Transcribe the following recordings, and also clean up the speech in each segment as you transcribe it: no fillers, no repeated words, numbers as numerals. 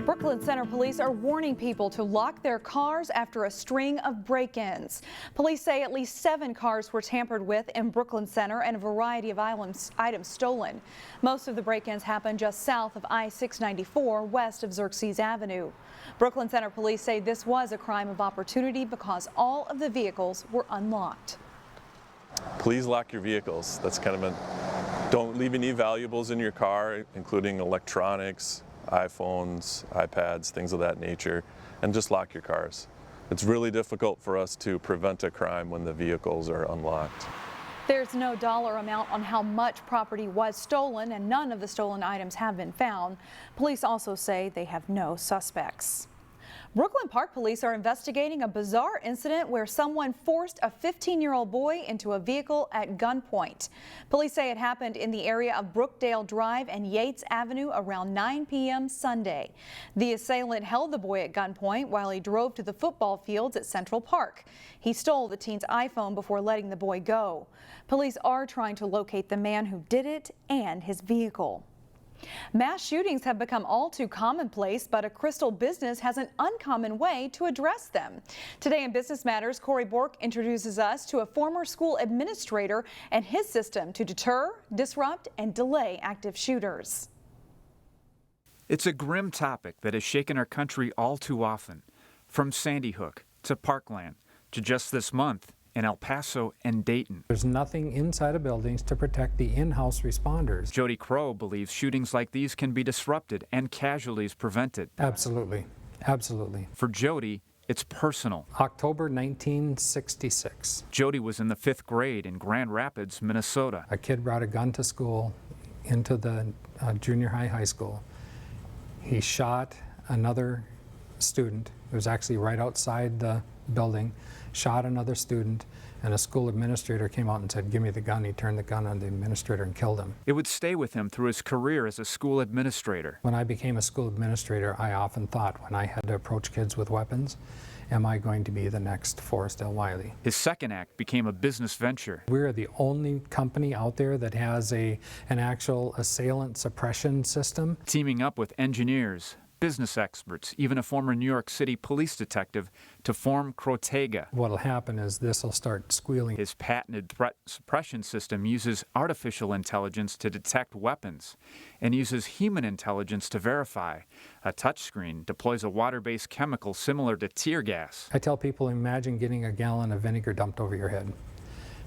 Brooklyn Center police are warning people to lock their cars after a string of break-ins. Police say at least 7 cars were tampered with in Brooklyn Center and a variety of items stolen. Most of the break-ins happened just south of I-694 west of Xerxes Avenue. Brooklyn Center police say this was a crime of opportunity because all of the vehicles were unlocked. Please lock your vehicles. That's kind of don't leave any valuables in your car, including electronics, iPhones, iPads, things of that nature, and just lock your cars. It's really difficult for us to prevent a crime when the vehicles are unlocked. There's no dollar amount on how much property was stolen, and none of the stolen items have been found. Police also say they have no suspects. Brooklyn Park Police are investigating a bizarre incident where someone forced a 15-year-old boy into a vehicle at gunpoint. Police say it happened in the area of Brookdale Drive and Yates Avenue around 9 p.m. Sunday. The assailant held the boy at gunpoint while he drove to the football fields at Central Park. He stole the teen's iPhone before letting the boy go. Police are trying to locate the man who did it and his vehicle. Mass shootings have become all too commonplace, but a Crystal business has an uncommon way to address them. Today in Business Matters, Corey Bork introduces us to a former school administrator and his system to deter, disrupt, and delay active shooters. It's a grim topic that has shaken our country all too often, from Sandy Hook to Parkland to just this month in El Paso and Dayton. There's nothing inside of buildings to protect the in-house responders. Jody Crow believes shootings like these can be disrupted and casualties prevented. Absolutely, absolutely. For Jody, it's personal. October 1966. Jody was in the 5th grade in Grand Rapids, Minnesota. A kid brought a gun to school, into the junior high school. He shot another student. It was actually right outside the building, shot another student, and a school administrator came out and said, "Give me the gun." He turned the gun on the administrator and killed him. It would stay with him through his career as a school administrator. When I became a school administrator, I often thought, when I had to approach kids with weapons, am I going to be the next Forrest L. Wiley? His second act became a business venture. We're the only company out there that has an actual assailant suppression system. Teaming up with engineers, business experts, even a former New York City police detective to form Crotega. What'll happen is this will start squealing. His patented threat suppression system uses artificial intelligence to detect weapons and uses human intelligence to verify. A touchscreen deploys a water-based chemical similar to tear gas. I tell people, imagine getting a gallon of vinegar dumped over your head.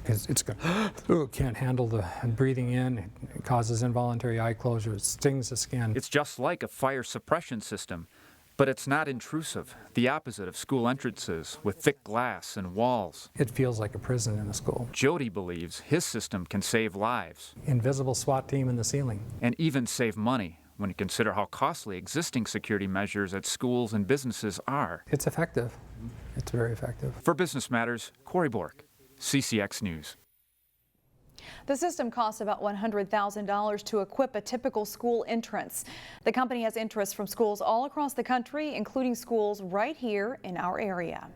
Because it's going, can't handle the breathing in, it causes involuntary eye closure, it stings the skin. It's just like a fire suppression system, but it's not intrusive, the opposite of school entrances with thick glass and walls. It feels like a prison in a school. Jody believes his system can save lives. Invisible SWAT team in the ceiling. And even save money when you consider how costly existing security measures at schools and businesses are. It's effective. It's very effective. For Business Matters, Corey Bork, CCX News. The system costs about $100,000 to equip a typical school entrance. The company has interest from schools all across the country, including schools right here in our area.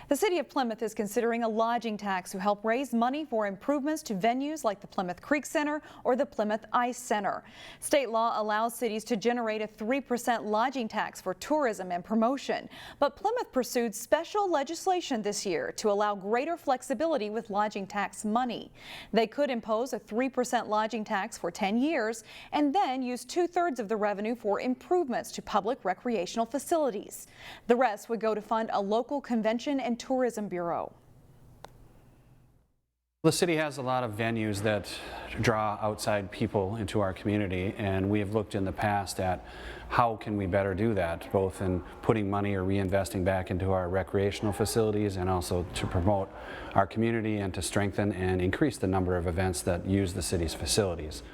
The city of Plymouth is considering a lodging tax to help raise money for improvements to venues like the Plymouth Creek Center or the Plymouth Ice Center. State law allows cities to generate a 3% lodging tax for tourism and promotion, but Plymouth pursued special legislation this year to allow greater flexibility with lodging tax money. They could impose a 3% lodging tax for 10 years and then use 2/3 of the revenue for improvements to public recreational facilities. The rest would go to fund a local convention and tourism bureau. The city has a lot of venues that draw outside people into our community, and we have looked in the past at how can we better do that, both in putting money or reinvesting back into our recreational facilities and also to promote our community and to strengthen and increase the number of events that use the city's facilities.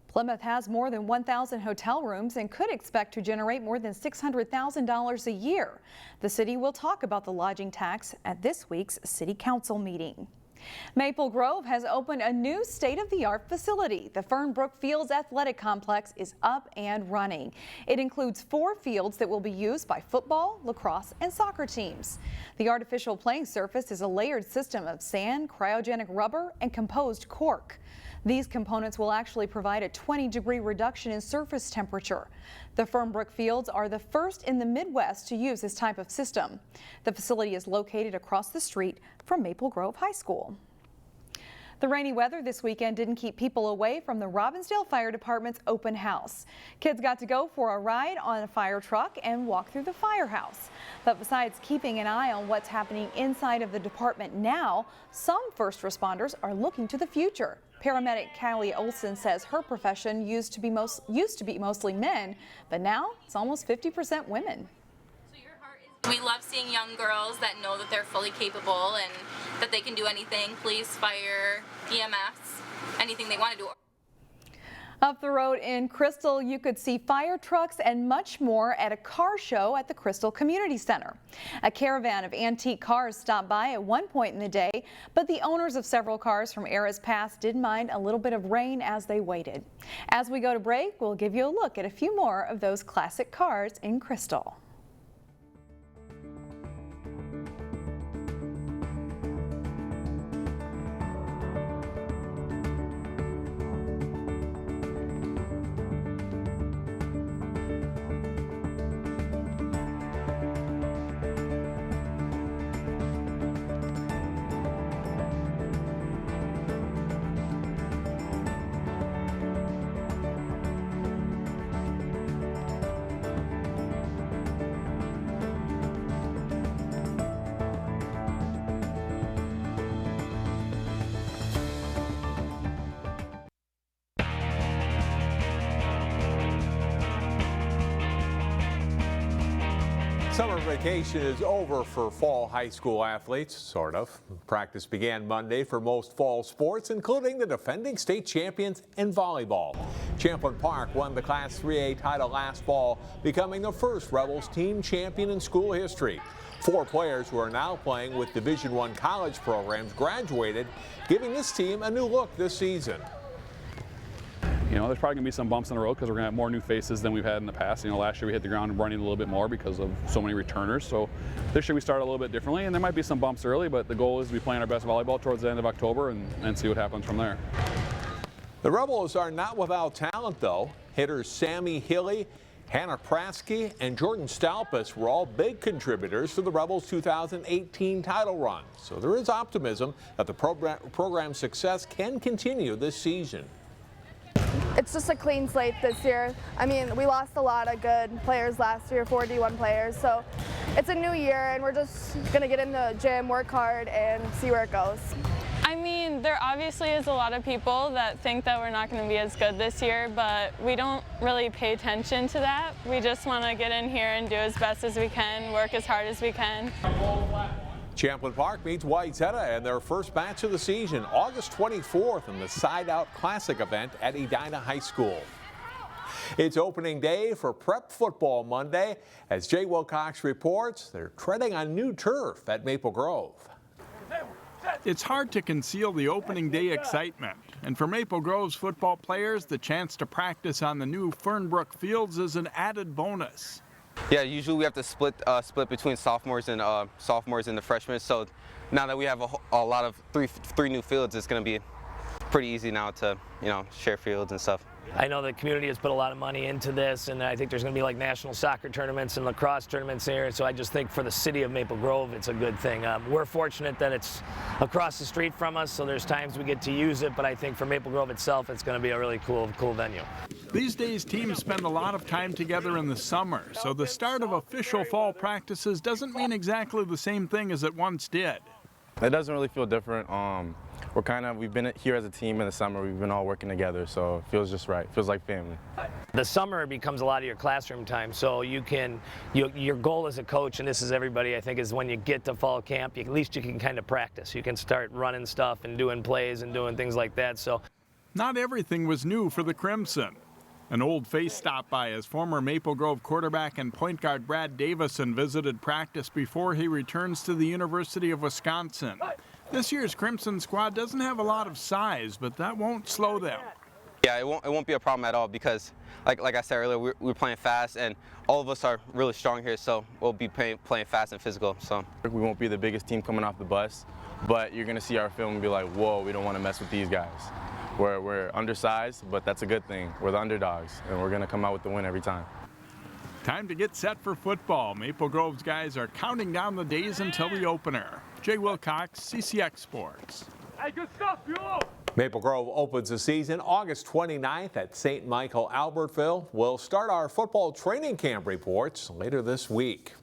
Plymouth has more than 1,000 hotel rooms and could expect to generate more than $600,000 a year. The city will talk about the lodging tax at this week's City Council meeting. Maple Grove has opened a new state-of-the-art facility. The Fernbrook Fields Athletic Complex is up and running. It includes 4 fields that will be used by football, lacrosse, and soccer teams. The artificial playing surface is a layered system of sand, cryogenic rubber, and composed cork. These components will actually provide a 20-degree reduction in surface temperature. The Fernbrook Fields are the first in the Midwest to use this type of system. The facility is located across the street from Maple Grove High School. The rainy weather this weekend didn't keep people away from the Robbinsdale Fire Department's open house. Kids got to go for a ride on a fire truck and walk through the firehouse. But besides keeping an eye on what's happening inside of the department now, some first responders are looking to the future. Paramedic Callie Olson says her profession used to be mostly men, but now it's almost 50% women. We love seeing young girls that know that they're fully capable and that they can do anything, police, fire, EMS, anything they want to do. Up the road in Crystal, you could see fire trucks and much more at a car show at the Crystal Community Center. A caravan of antique cars stopped by at one point in the day, but the owners of several cars from eras past did mind a little bit of rain as they waited. As we go to break, we'll give you a look at a few more of those classic cars in Crystal. Summer vacation is over for fall high school athletes, sort of. Practice began Monday for most fall sports, including the defending state champions in volleyball. Champlin Park won the Class 3A title last fall, becoming the first Rebels team champion in school history. 4 players who are now playing with Division I college programs graduated, giving this team a new look this season. You know, there's probably going to be some bumps in the road because we're going to have more new faces than we've had in the past. You know, last year we hit the ground running a little bit more because of so many returners. So this year we start a little bit differently, and there might be some bumps early, but the goal is to be playing our best volleyball towards the end of October and see what happens from there. The Rebels are not without talent, though. Hitters Sammy Hilly, Hannah Praske, and Jordan Stalpus were all big contributors to the Rebels' 2018 title run. So there is optimism that the program's success can continue this season. It's just a clean slate this year. I mean, we lost a lot of good players last year, 4 D1 players, so it's a new year and we're just going to get in the gym, work hard, and see where it goes. I mean, there obviously is a lot of people that think that we're not going to be as good this year, but we don't really pay attention to that. We just want to get in here and do as best as we can, work as hard as we can. Champlin Park meets Whitesetta in their first match of the season, August 24th in the Side Out Classic event at Edina High School. It's opening day for prep football Monday. As Jay Wilcox reports, they're treading on new turf at Maple Grove. It's hard to conceal the opening day excitement. And for Maple Grove's football players, the chance to practice on the new Fernbrook fields is an added bonus. Yeah, usually we have to split between sophomores and the freshmen. So now that we have a lot of three new fields, it's going to be pretty easy now to share fields and stuff. I know the community has put a lot of money into this, and I think there's going to be like national soccer tournaments and lacrosse tournaments here. So I just think for the city of Maple Grove, it's a good thing. We're fortunate that it's across the street from us, so there's times we get to use it. But I think for Maple Grove itself, it's going to be a really cool venue. These days, teams spend a lot of time together in the summer, so the start of official fall practices doesn't mean exactly the same thing as it once did. It doesn't really feel different. We've been here as a team in the summer. We've been all working together, so it feels just right. It feels like family. The summer becomes a lot of your classroom time, so your goal as a coach, and this is everybody, I think, is when you get to fall camp, at least you can kind of practice. You can start running stuff and doing plays and doing things like that. So, not everything was new for the Crimson. An old face stopped by as former Maple Grove quarterback and point guard Brad Davison visited practice before he returns to the University of Wisconsin. This year's Crimson squad doesn't have a lot of size, but that won't slow them. Yeah, it won't be a problem at all because, like I said earlier, we're playing fast, and all of us are really strong here, so we'll be playing fast and physical. So We won't be the biggest team coming off the bus, but you're going to see our film and be like, whoa, we don't want to mess with these guys. We're undersized, but that's a good thing. We're the underdogs, and we're going to come out with the win every time. Time to get set for football. Maple Grove's guys are counting down the days until the opener. Jay Wilcox, CCX Sports. Hey, good stuff, yo! Maple Grove opens the season August 29th at St. Michael Albertville. We'll start our football training camp reports later this week.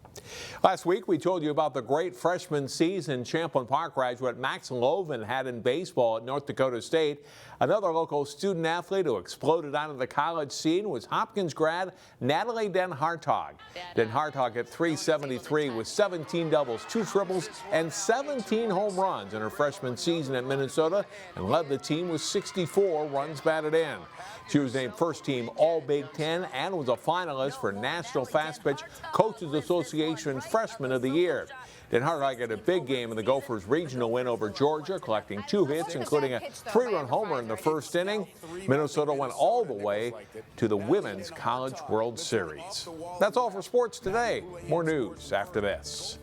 Last week, we told you about the great freshman season Champlin Park graduate Max Loven had in baseball at North Dakota State. Another local student athlete who exploded onto the college scene was Hopkins grad Natalie Denhartog. Denhartog hit .373 with 17 doubles, 2 triples, and 17 home runs in her freshman season at Minnesota and led the team with 64 runs batted in. She was named first team All-Big Ten and was a finalist for National Fast Pitch Coaches Association's Freshman of the Year. Denhartog had a big game in the Gophers' regional win over Georgia, collecting 2 hits, including a 3-run homer in the first inning. Minnesota went all the way to the Women's College World Series. That's all for sports today. More news after this.